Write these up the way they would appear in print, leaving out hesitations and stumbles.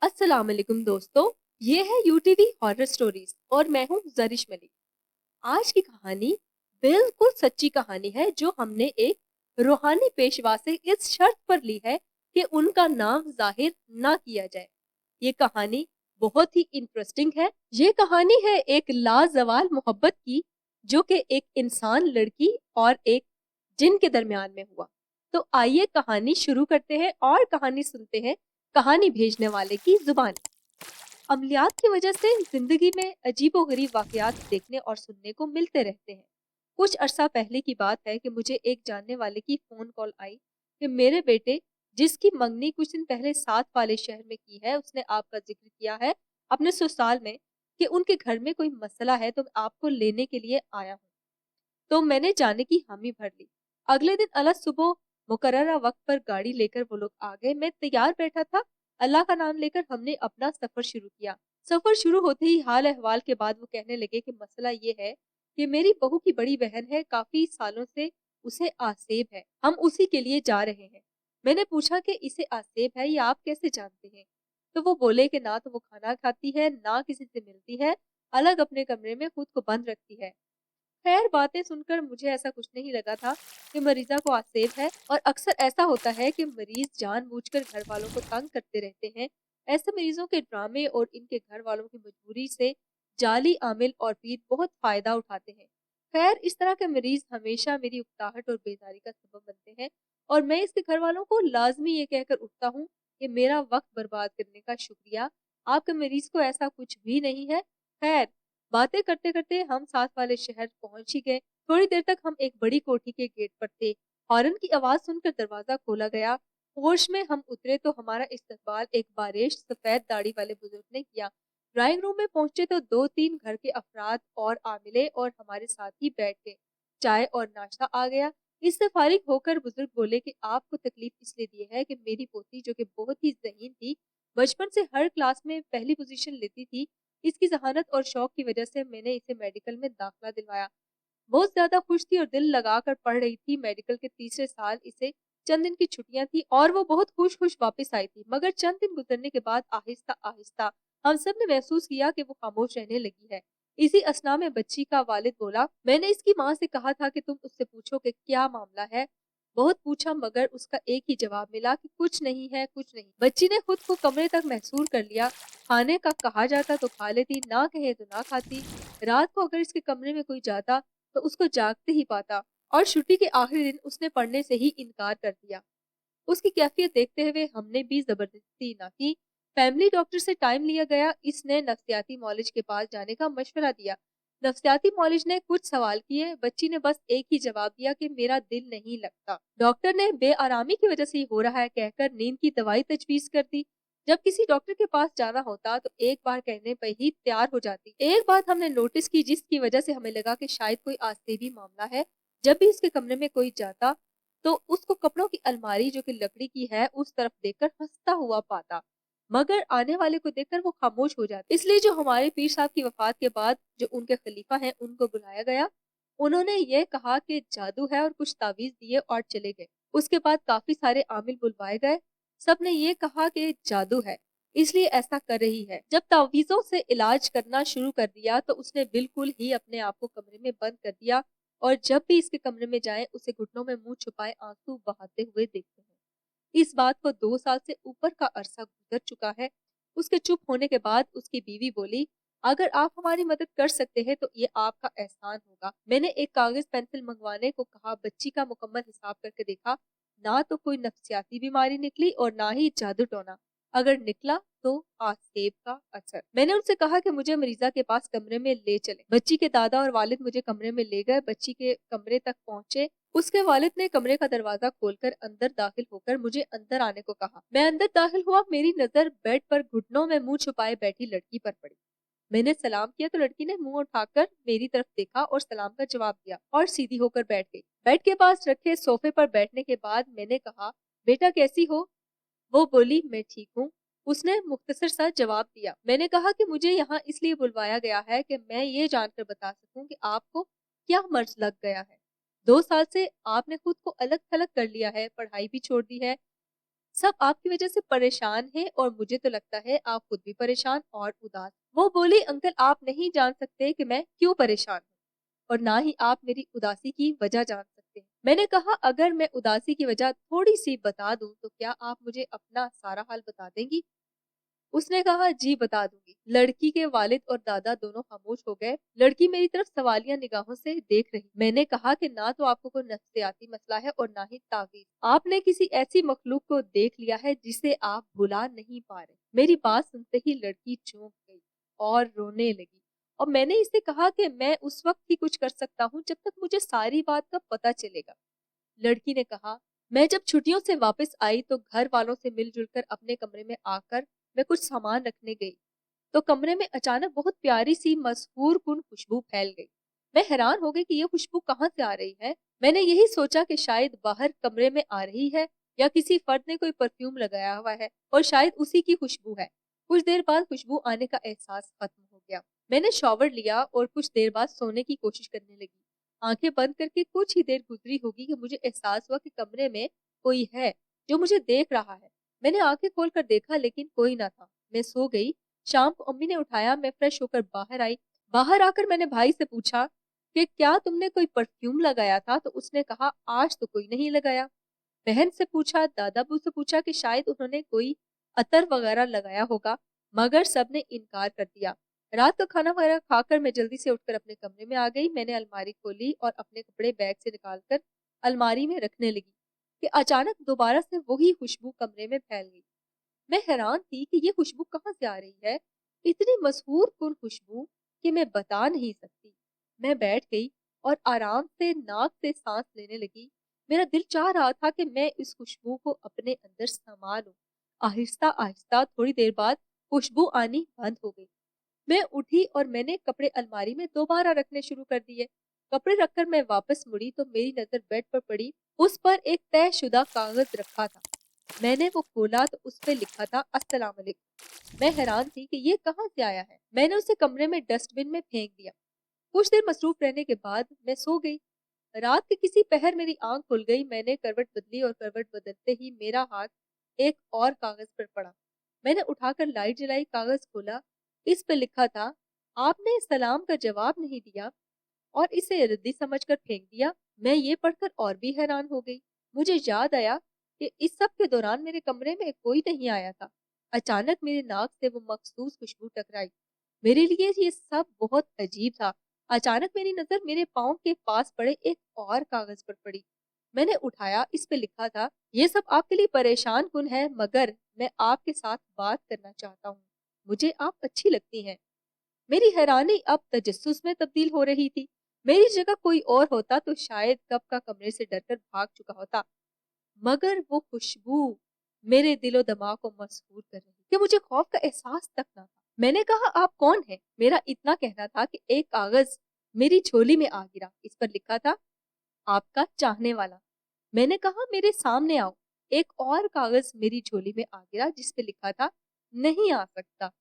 अस्सलाम वालेकुम दोस्तों। ये है यूटीवी हॉरर स्टोरीज और मैं हूँ जरिश मलिक। आज की कहानी बिल्कुल सच्ची कहानी है जो हमने एक रूहानी पेशवा से इस शर्त पर ली है कि उनका नाम जाहिर ना किया जाए। ये कहानी बहुत ही इंटरेस्टिंग है। ये कहानी है एक लाजवाल मोहब्बत की जो कि एक इंसान लड़की और एक जिन के दरमियान में हुआ। तो आइए कहानी शुरू करते हैं और कहानी सुनते हैं कहानी भेजने वाले की जुबान। अमलियात की वजह से जिंदगी में अजीबोगरीब वाकयात देखने और सुनने को मिलते रहते हैं। कुछ अरसा पहले की बात है कि मुझे एक जानने वाले की फोन कॉल आई कि मेरे बेटे जिसकी मंगनी कुछ दिन पहले साथ वाले शहर में की है, उसने आपका जिक्र किया है अपने ससुराल में कि उनके घर में कोई मसला है, तो मैं आपको लेने के लिए आया हूँ। तो मैंने जाने की हामी भर ली। अगले दिन अलग सुबह मुकर्ररा वक्त पर गाड़ी लेकर वो लोग आ गए। मैं तैयार बैठा था। अल्लाह का नाम लेकर हमने अपना सफर शुरू किया। सफर शुरू होते ही हाल अहवाल के बाद वो कहने लगे कि मसला ये है कि मेरी बहू की बड़ी बहन है, काफी सालों से उसे आसेब है, हम उसी के लिए जा रहे हैं। मैंने पूछा कि इसे आसेब है ये आप कैसे जानते हैं? तो वो बोले कि ना तो वो खाना खाती है, ना किसी से मिलती है, अलग अपने कमरे में खुद को बंद रखती है। खैर बातें सुनकर मुझे ऐसा कुछ नहीं लगा था कि मरीजा को आसेब है, और अक्सर ऐसा होता है कि मरीज जानबूझकर घर वालों को तंग करते रहते हैं। ऐसे मरीजों के ड्रामे और इनके घर वालों की मजबूरी से जाली आमिल और पीर बहुत फायदा उठाते हैं। खैर इस तरह के मरीज हमेशा मेरी उकताहट और बेजारी का सबब बनते हैं, और मैं इसके घर वालों को लाजमी ये कहकर उठता हूँ कि मेरा वक्त बर्बाद करने का शुक्रिया, आपके मरीज को ऐसा कुछ भी नहीं है। खैर बातें करते करते हम साथ वाले शहर पहुंच ही गए। थोड़ी देर तक हम एक बड़ी कोठी के गेट पर थे। हॉर्न की आवाज सुनकर दरवाजा खोला गया। होश में हम उतरे तो हमारा इस्तकबाल एक बारिश सफेद दाढ़ी वाले बुजुर्ग ने किया। ड्राइंग रूम में पहुंचे तो दो तीन घर के अफराद और आमिले और हमारे साथ ही बैठ गए। चाय और नाश्ता आ गया। इससे फारिग होकर बुजुर्ग बोले कि आपको तकलीफ इसलिए दी है कि मेरी पोती जो कि बहुत ही ज़हीन थी, बचपन से हर क्लास में पहली पोजीशन लेती थी, इसकी जहानत और शौक की वजह से मैंने इसे मेडिकल में दाखिला दिलवाया। बहुत ज्यादा खुश थी और दिल लगाकर पढ़ रही थी। मेडिकल के तीसरे साल इसे चंद दिन की छुट्टियां थी और वो बहुत खुश खुश वापस आई थी। मगर चंद दिन गुजरने के बाद आहिस्ता आहिस्ता हम सब ने महसूस किया कि वो खामोश रहने लगी है। इसी असना में बच्ची का वालिद बोला, मैंने इसकी माँ से कहा था कि तुम उससे पूछो कि क्या मामला है। बहुत पूछा मगर उसका एक ही जवाब मिला कि कुछ नहीं है, कुछ नहीं। बच्ची ने खुद को कमरे तक महसूर कर लिया। खाने का कहा जाता तो खा लेती, ना कहे तो ना खाती। रात को अगर इसके कमरे में कोई जाता तो उसको जागते ही पाता, और छुट्टी के आखिरी दिन उसने पढ़ने से ही इनकार कर दिया। उसकी कैफियत देखते हुए हमने भी जबरदस्ती ना की। फैमिली डॉक्टर से टाइम लिया गया। इसने नफ्सियाती मौलिज के पास जाने का मशवरा दिया। नफ्सियाती मौलिज ने कुछ सवाल किए। बच्ची ने बस एक ही जवाब दिया कि मेरा दिल नहीं लगता। डॉक्टर ने बेआरामी की वजह से ही हो रहा है कहकर नींद की दवाई तजवीज कर दी। जब किसी डॉक्टर के पास जाना होता तो एक बार कहने पर ही तैयार हो जाती। एक बात हमने नोटिस की जिसकी वजह से हमें लगा कि शायद कोई आसेबी मामला है। जब भी इसके कमरे में कोई जाता तो उसको कपड़ों की अलमारी जो कि लकड़ी की है उस तरफ देखकर हंसता हुआ पाता, मगर आने वाले को देखकर वो खामोश हो जाता। इसलिए जो हमारे पीर साहब की वफात के बाद जो उनके खलीफा हैं उनको बुलाया गया। उन्होंने ये कहा कि जादू है और कुछ तावीज दिए और चले गए। उसके बाद काफी सारे आमिल बुलवाए गए। सब ने ये कहा कि जादू है इसलिए ऐसा कर रही है। जब तावीजों से इलाज करना शुरू कर दिया तो उसने बिल्कुल ही अपने आप को कमरे में बंद कर दिया, और जब भी इसके कमरे में जाए उसे घुटनों में मुंह छुपाए आंसू बहाते हुए देखते हैं। इस बात को 2 साल से ऊपर का अरसा गुजर चुका है। उसके चुप होने के बाद उसकी बीवी बोली, अगर आप हमारी मदद कर सकते हैं तो ये आपका एहसान होगा। मैंने एक कागज पेंसिल मंगवाने को कहा। बच्ची का मुकम्मल हिसाब करके देखा। ना तो कोई नफ्सियाती बीमारी निकली और ना ही जादू टोना। अगर निकला तो आसेब का असर। मैंने उनसे कहा कि मुझे मरीजा के पास कमरे में ले चले। बच्ची के दादा और वालिद मुझे कमरे में ले गए। बच्ची के कमरे तक पहुंचे। उसके वालिद ने कमरे का दरवाजा खोलकर अंदर दाखिल होकर मुझे अंदर आने को कहा। मैं अंदर दाखिल हुआ। मेरी नजर बेड पर घुटनों में मुंह छुपाए बैठी लड़की पर पड़ी। मैंने सलाम किया तो लड़की ने मुंह उठाकर मेरी तरफ देखा और सलाम का जवाब दिया और सीधी होकर बैठ गई। बेड के पास रखे सोफे पर बैठने के बाद मैंने कहा, बेटा कैसी हो? वो बोली, मैं ठीक हूँ। उसने मुख्तसर सा जवाब दिया। मैंने कहा कि मुझे यहाँ इसलिए बुलवाया गया है कि मैं ये जानकर बता सकूं कि आपको क्या मर्ज लग गया है। 2 साल से आपने खुद को अलग थलग कर लिया है, पढ़ाई भी छोड़ दी है, सब आपकी वजह से परेशान हैं और मुझे तो लगता है आप खुद भी परेशान और उदास। वो बोली, अंकल आप नहीं जान सकते कि मैं क्यों परेशान हूँ और ना ही आप मेरी उदासी की वजह जान सकते हैं। मैंने कहा, अगर मैं उदासी की वजह थोड़ी सी बता दूं तो क्या आप मुझे अपना सारा हाल बता देंगी? उसने कहा, जी बता दूंगी। लड़की के वालिद और दादा दोनों खामोश हो गए। लड़की मेरी तरफ सवालिया निगाहों से देख रही। मैंने कहा कि ना तो आपको कोई नफ्सियाती मसला है और ना ही तावीज। आपने किसी ऐसी मखलूक को देख लिया है जिसे आप भुला नहीं पा रहे। मेरी बात सुनते ही लड़की चौंक गई और रोने लगी और मैंने इसे कहा कि मैं उस वक्त ही कुछ कर सकता हूँ जब तक मुझे सारी बात का पता चलेगा। लड़की ने कहा, मैं जब छुट्टियों से वापस आई तो घर वालों से मिलजुल कर अपने कमरे में आकर मैं कुछ सामान रखने गई तो कमरे में अचानक बहुत प्यारी सी मसहूर कुन खुशबू फैल गई। मैं हैरान हो गई कि यह खुशबू कहाँ से आ रही है। मैंने यही सोचा कि शायद बाहर कमरे में आ रही है या किसी फर्द ने कोई परफ्यूम लगाया हुआ है और शायद उसी की खुशबू है। कुछ देर बाद खुशबू आने का एहसास खत्म हो गया। मैंने शॉवर लिया और कुछ देर बाद सोने की कोशिश करने लगी। आंखें बंद करके कुछ ही देर गुजरी होगी कि मुझे एहसास हुआ कि कमरे में कोई है जो मुझे देख रहा है। मैंने आंखें खोलकर देखा लेकिन कोई ना था। मैं सो गई। शाम को अम्मी ने उठाया। मैं फ्रेश होकर बाहर आई। बाहर आकर मैंने भाई से पूछा कि क्या तुमने कोई परफ्यूम लगाया था? तो उसने कहा, आज तो कोई नहीं लगाया। बहन से पूछा, दादाबू से पूछा कि शायद उन्होंने कोई अतर वगैरह लगाया होगा, मगर सबने इनकार कर दिया। रात का खाना वगैरह खाकर मैं जल्दी से उठकर अपने कमरे में आ गई। मैंने अलमारी खोली और अपने कपड़े बैग से निकालकर अलमारी में रखने लगी कि अचानक दोबारा से वही खुशबू कमरे में फैल गई। मैं हैरान थी कि ये खुशबू कहाँ से आ रही है, इतनी मशहूर कुन खुशबू कि मैं बता नहीं सकती। मैं बैठ गई और आराम से नाक से सांस लेने लगी। मेरा दिल चाह रहा था कि मैं इस खुशबू को अपने अंदर समा लूं। आहिस्ता आहिस्ता थोड़ी देर बाद खुशबू आनी बंद हो गई। मैं उठी और मैंने कपड़े अलमारी में दोबारा रखने शुरू कर दिए। कपड़े रखकर मैं वापस मुड़ी तो मेरी नजर बेड पर पड़ी। उस पर एक तयशुदा कागज रखा था। मैंने वो खोला तो उस पे लिखा था, अस्सलाम वालेकुम। मैं हैरान थी कि ये कहाँ से आया है। मैंने उसे कमरे में डस्टबिन में फेंक दिया। कुछ देर मसरूफ रहने के बाद मैं सो गई। रात के किसी पहर मेरी आंख खुल गई। मैंने करवट बदली और करवट बदलते ही मेरा हाथ एक और कागज पर पड़ा। मैंने उठाकर लाइट जलाई, कागज खोला। इस पे लिखा था, आपने सलाम का जवाब नहीं दिया और इसे रद्दी समझकर फेंक दिया। मैं ये पढ़कर और भी हैरान हो गई। मुझे याद आया कि इस सब के दौरान मेरे कमरे में कोई नहीं आया था। अचानक मेरे नाक से वो मखसूस खुशबू टकराई। मेरे लिए ये सब बहुत अजीब था। अचानक मेरी नजर मेरे पाँव के पास पड़े एक और कागज पर पड़ी। मैंने उठाया। इस पे लिखा था, ये सब आपके लिए परेशान कुन है, मगर मैं आपके साथ बात करना चाहता हूँ। मुझे आप अच्छी लगती हैं। मेरी हैरानी अब तजस्सुस में तब्दील हो रही थी। मेरी जगह कोई और होता तो शायद कब का कमरे से डरकर भाग चुका होता, मगर वो खुशबू मेरे दिलो दिमाग को मसहूर कर रही कि मुझे खौफ का एहसास तक ना था। मैंने कहा, आप कौन हैं? मेरा इतना कहना था कि एक कागज मेरी झोली में आ गिरा। इस पर लिखा था, आपका चाहने वाला। मैंने कहा, मेरे सामने आओ। एक और कागज मेरी झोली में आ गिरा जिस पे लिखा था, नहीं आ सकता।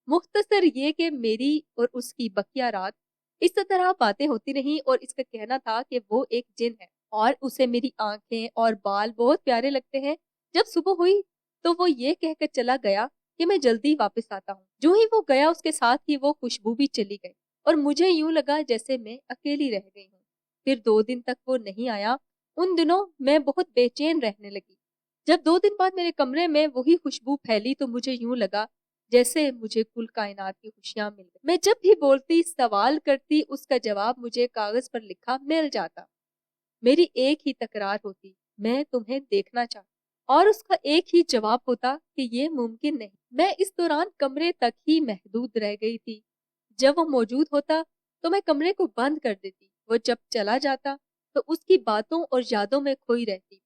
मुख्तसर ये कि मेरी और उसकी बकिया रात इस तरह बातें होती रहीं और इसका कहना था कि वो एक जिन है और उसे मेरी आंखें और बाल बहुत प्यारे लगते हैं। जब सुबह हुई तो वो ये कहकर चला गया कि मैं जल्दी वापस आता हूँ। जो ही वो गया उसके साथ ही वो खुशबू भी चली गई और मुझे यूं लगा जैसे मैं अकेली रह गई हूँ। फिर 2 दिन तक वो नहीं आया। उन दिनों मैं बहुत बेचैन रहने लगी। जब 2 दिन बाद मेरे कमरे में वही खुशबू फैली तो मुझे यूं लगा जैसे मुझे कुल कायनात की खुशियां मिल गई। मैं जब भी बोलती, सवाल करती, उसका जवाब मुझे कागज पर लिखा मिल जाता। मेरी एक ही तकरार होती, मैं तुम्हें देखना चाहती, और उसका एक ही जवाब होता कि ये मुमकिन नहीं। मैं इस दौरान कमरे तक ही महदूद रह गई थी। जब वो मौजूद होता तो मैं कमरे को बंद कर देती। वो जब चला जाता तो उसकी बातों और यादों में खोई रहती।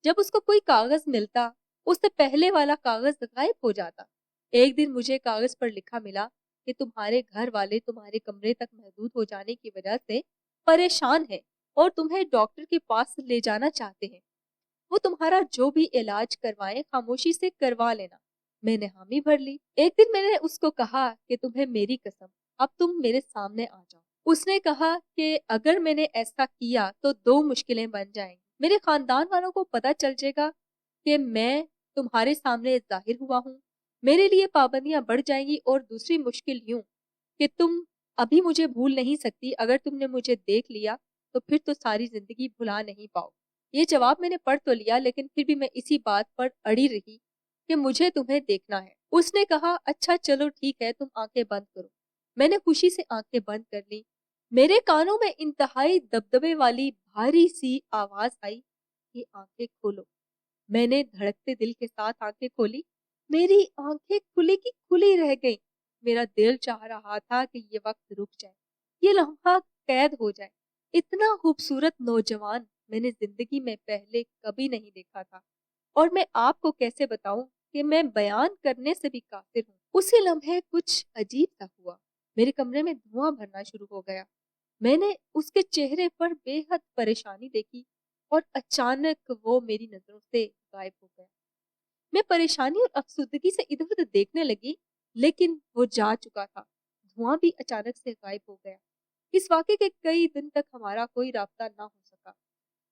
जब उसको कोई कागज मिलता, उससे पहले वाला कागज गायब हो जाता। एक दिन मुझे कागज पर लिखा मिला कि तुम्हारे घर वाले तुम्हारे कमरे तक महदूद हो जाने की वजह से परेशान है और तुम्हें डॉक्टर के पास ले जाना चाहते हैं। वो तुम्हारा जो भी इलाज करवाएं खामोशी से करवा लेना। मैंने हामी भर ली। एक दिन मैंने उसको कहा कि तुम्हें मेरी कसम, अब तुम मेरे सामने आ जाओ। उसने कहा कि अगर मैंने ऐसा किया तो 2 मुश्किलें बन जाएंगी। मेरे खानदान वालों को पता चल जाएगा कि मैं तुम्हारे सामने जाहिर हुआ हूँ। मेरे लिए पाबंदियां बढ़ जाएंगी और दूसरी मुश्किल यूं कि तुम अभी मुझे भूल नहीं सकती। अगर तुमने मुझे देख लिया तो फिर तो सारी जिंदगी भुला नहीं पाओ। ये जवाब मैंने पढ़ तो लिया, लेकिन फिर भी मैं इसी बात पर अड़ी रही कि मुझे तुम्हें देखना है। उसने कहा, अच्छा चलो ठीक है, तुम आंखें बंद करो। मैंने खुशी से आंखें बंद कर ली। मेरे कानों में इंतहाई दबदबे वाली भारी सी आवाज आई कि आंखें खोलो। मैंने धड़कते दिल के साथ आंखें खोली। मेरी आंखें खुली की खुली रह गईं। मेरा दिल चाह रहा था कि ये वक्त रुक जाए, ये लम्हा कैद हो जाए। इतना खूबसूरत नौजवान मैंने जिंदगी में पहले कभी नहीं देखा था, और मैं आपको कैसे बताऊं कि मैं बयान करने से भी कासिर हूँ। उसी लम्हे कुछ अजीब सा हुआ। मेरे कमरे में धुआं भरना शुरू हो गया। मैंने उसके चेहरे पर बेहद परेशानी देखी और अचानक वो मेरी नजरों से गायब हो गया। मैं परेशानी और अफसुर्दगी से इधर उधर देखने लगी, लेकिन वो जा चुका था। धुआं भी अचानक से गायब हो गया। इस वाक़े के कई दिन तक हमारा कोई राब्ता ना हो सका।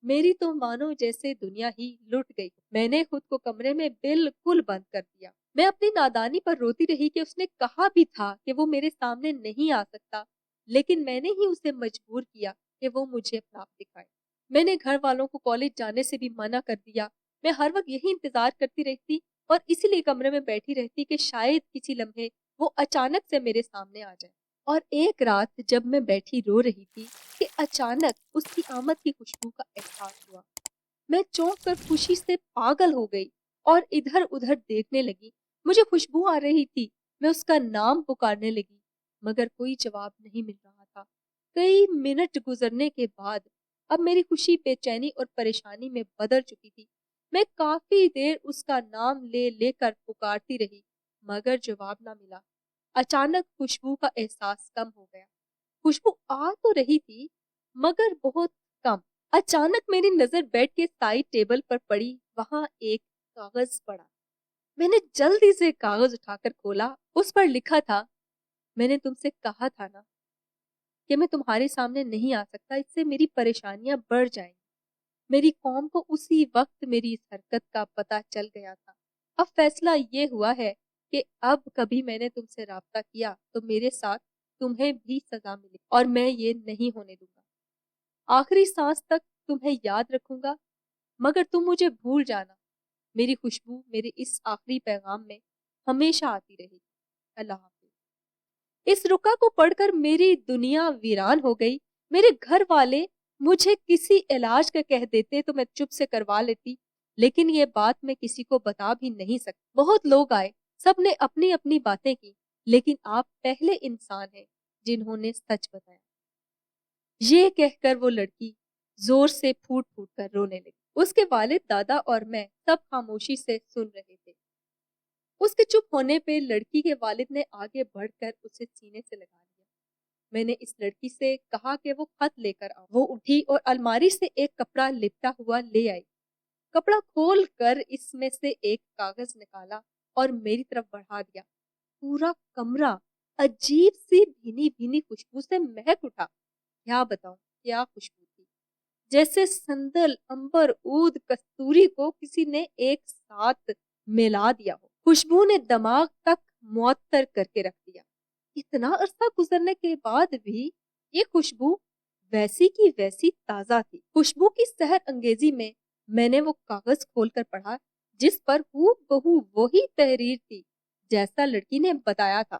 मेरी तो मानो जैसे दुनिया ही लुट गई। मैंने खुद को कमरे में बिल्कुल बंद कर दिया। मैं अपनी नादानी पर रोती रही कि उसने कहा भी था कि वो मेरे सामने नहीं आ सकता, लेकिन मैंने ही उसे मजबूर किया कि वो मुझे अपना आप दिखाए। मैंने घर वालों को कॉलेज जाने से भी मना कर दिया। मैं हर वक्त यही इंतजार करती रहती और इसीलिए कमरे में बैठी रहती कि शायद किसी लम्हे वो अचानक से मेरे सामने आ जाए। और एक रात जब मैं बैठी रो रही थी कि अचानक उसकी आमद की खुशबू का एहसास हुआ। मैं चौंक कर खुशी से पागल हो गई और इधर उधर देखने लगी। मुझे खुशबू आ रही थी। मैं उसका नाम पुकारने लगी, मगर कोई जवाब नहीं मिल रहा था। कई मिनट गुजरने के बाद अब मेरी खुशी बेचैनी और परेशानी में बदल चुकी थी। मैं काफी देर उसका नाम ले लेकर पुकारती रही, मगर जवाब ना मिला। अचानक खुशबू का एहसास कम हो गया। खुशबू आ तो रही थी, मगर बहुत कम। अचानक मेरी नजर बेड के साइड टेबल पर पड़ी। वहां एक कागज पड़ा। मैंने जल्दी से कागज उठाकर खोला। उस पर लिखा था, मैंने तुमसे कहा था ना कि मैं तुम्हारे सामने नहीं आ सकता, इससे मेरी परेशानियां बढ़ जाएंगी। मेरी कौम को उसी वक्त मेरी इस हरकत का पता चल गया था। अब फैसला ये हुआ है कि अब कभी मैंने तुमसे राब्ता किया तो मेरे साथ तुम्हें भी सजा मिले, और मैं ये नहीं होने दूंगा। आखिरी सांस तक तुम्हें याद रखूंगा, मगर तुम मुझे भूल जाना। मेरी खुशबू मेरे इस आखिरी पैगाम में हमेशा आती रहेगी। अल्लाह हाफिज। इस रुका को पढ़कर मेरी दुनिया वीरान हो गई। मेरे घर वाले मुझे किसी इलाज का कह देते तो मैं चुप से करवा लेती, लेकिन ये बात मैं किसी को बता भी नहीं सकती। बहुत लोग आए, सबने अपनी अपनी बातें की, लेकिन आप पहले इंसान हैं जिन्होंने सच बताया। ये कहकर वो लड़की जोर से फूट फूट कर रोने लगी। उसके वालिद, दादा और मैं सब खामोशी से सुन रहे थे। उसके चुप होने पे लड़की के वालिद ने आगे बढ़कर उसे सीने से लगा लिया। मैंने इस लड़की से कहा कि वो खत लेकर आओ। वो उठी और अलमारी से एक कपड़ा लिपटा हुआ ले आई। कपड़ा खोल कर इसमें से एक कागज निकाला और मेरी तरफ बढ़ा दिया। पूरा कमरा अजीब सी भीनी भीनी खुशबू से महक उठा। क्या बताऊं, क्या खुशबू थी! जैसे संदल, अंबर, ऊद, कस्तूरी को किसी ने एक साथ मिला दिया हो। खुशबू ने दिमाग तक मुअत्तर करके रख दिया। इतना अरसा गुजरने के बाद भी ये खुशबू वैसी की वैसी ताजा थी। खुशबू की सहर अंगेजी में मैंने वो कागज खोलकर पढ़ा, जिस पर हूबहू वही तहरीर थी जैसा लड़की ने बताया था।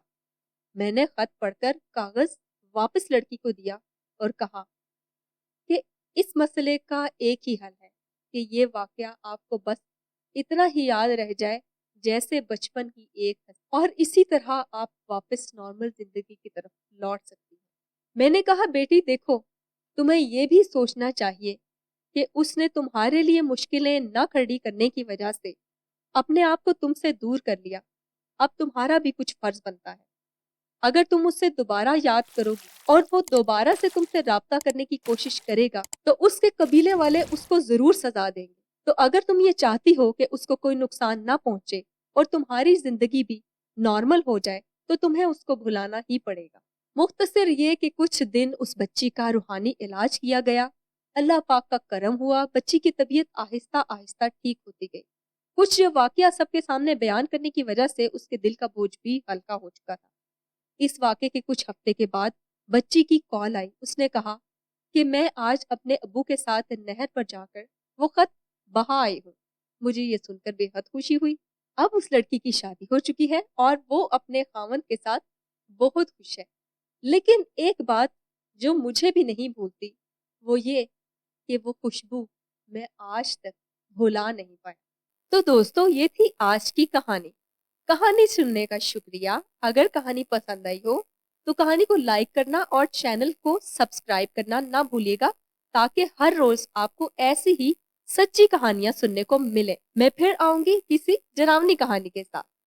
मैंने खत पढ़कर कागज वापस लड़की को दिया और कहा कि इस मसले का एक ही हल है कि ये वाकया आपको बस इतना ही याद रह जाए जैसे बचपन की एक हंसी, और इसी तरह आप वापस नॉर्मल जिंदगी की तरफ लौट सकती हैं। मैंने कहा, बेटी देखो, तुम्हें ये भी सोचना चाहिए कि उसने तुम्हारे लिए मुश्किलें न खड़ी करने की वजह से अपने आप को तुमसे दूर कर लिया। अब तुम्हारा भी कुछ फर्ज बनता है। अगर तुम उससे दोबारा याद करोगी और वो दोबारा से तुमसे राब्ता करने की कोशिश करेगा तो उसके कबीले वाले उसको जरूर सजा देंगे। तो अगर तुम ये चाहती हो कि उसको कोई नुकसान ना पहुंचे और तुम्हारी जिंदगी भी नॉर्मल हो जाए, तो तुम्हें उसको भुलाना ही पड़ेगा। मुख्तसर ये कि कुछ दिन उस बच्ची का रूहानी इलाज किया गया। अल्लाह पाक का करम हुआ, बच्ची की तबीयत आहिस्ता आहिस्ता ठीक होती गई। कुछ वाकया सबके सामने बयान करने की वजह से उसके दिल का बोझ भी हल्का हो चुका था। इस वाकये के कुछ हफ्ते के बाद बच्ची की कॉल आई। उसने कहा कि मैं आज अपने अब्बू के साथ नहर पर जाकर वो खत बहा आई हूँ। मुझे ये सुनकर बेहद खुशी हुई। अब उस लड़की की शादी हो चुकी है और वो अपने खावंद के साथ बहुत खुश है। लेकिन एक बात जो मुझे भी नहीं भूलती वो ये कि वो खुशबू मैं आज तक भुला नहीं पाया। तो दोस्तों, ये थी आज की कहानी। कहानी सुनने का शुक्रिया। अगर कहानी पसंद आई हो तो कहानी को लाइक करना और चैनल को सब्सक्राइब करना ना भूलिएगा, ताकि हर रोज आपको ऐसी ही सच्ची कहानियां सुनने को मिले। मैं फिर आऊंगी किसी डरावनी कहानी के साथ।